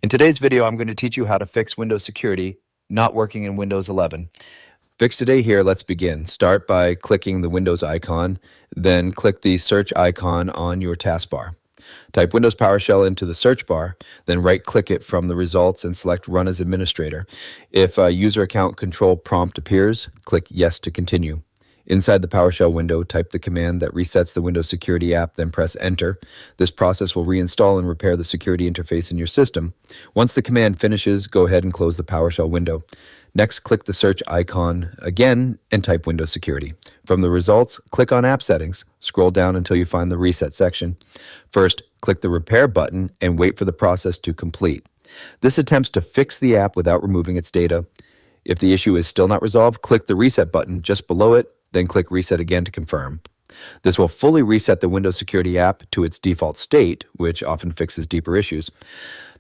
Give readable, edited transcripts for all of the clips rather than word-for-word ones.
In today's video, I'm going to teach you how to fix Windows security not working in Windows 11. Fix Today here, let's begin. Start by clicking the Windows icon, then click the search icon on your taskbar. Type Windows PowerShell into the search bar, then right-click it from the results and select Run as Administrator. If a user account control prompt appears, click Yes to continue. Inside the PowerShell window, type the command that resets the Windows Security app, then press Enter. This process will reinstall and repair the security interface in your system. Once the command finishes, go ahead and close the PowerShell window. Next, click the search icon again and type Windows Security. From the results, click on App Settings. Scroll down until you find the Reset section. First, click the Repair button and wait for the process to complete. This attempts to fix the app without removing its data. If the issue is still not resolved, click the Reset button just below it, then click Reset again to confirm. This will fully reset the Windows Security app to its default state, which often fixes deeper issues.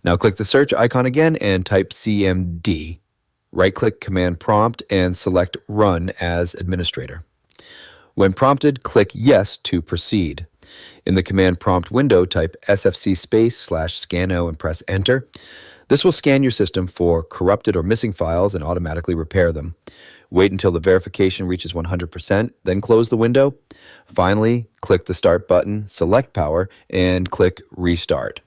Now click the search icon again and type CMD. Right-click Command Prompt and select Run as Administrator. When prompted, click Yes to proceed. In the Command Prompt window, type sfc/scanno and press Enter. This will scan your system for corrupted or missing files and automatically repair them. Wait until the verification reaches 100%, then close the window. Finally, click the Start button, select Power, and click Restart.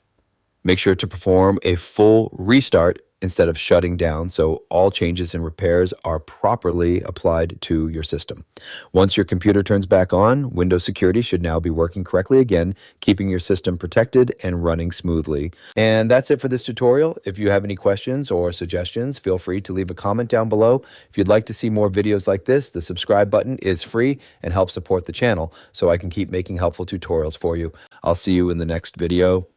Make sure to perform a full restart instead of shutting down so all changes and repairs are properly applied to your system. Once your computer turns back on, Windows Security should now be working correctly again, keeping your system protected and running smoothly. And that's it for this tutorial. If you have any questions or suggestions, feel free to leave a comment down below. If you'd like to see more videos like this, the subscribe button is free and helps support the channel so I can keep making helpful tutorials for you. I'll see you in the next video.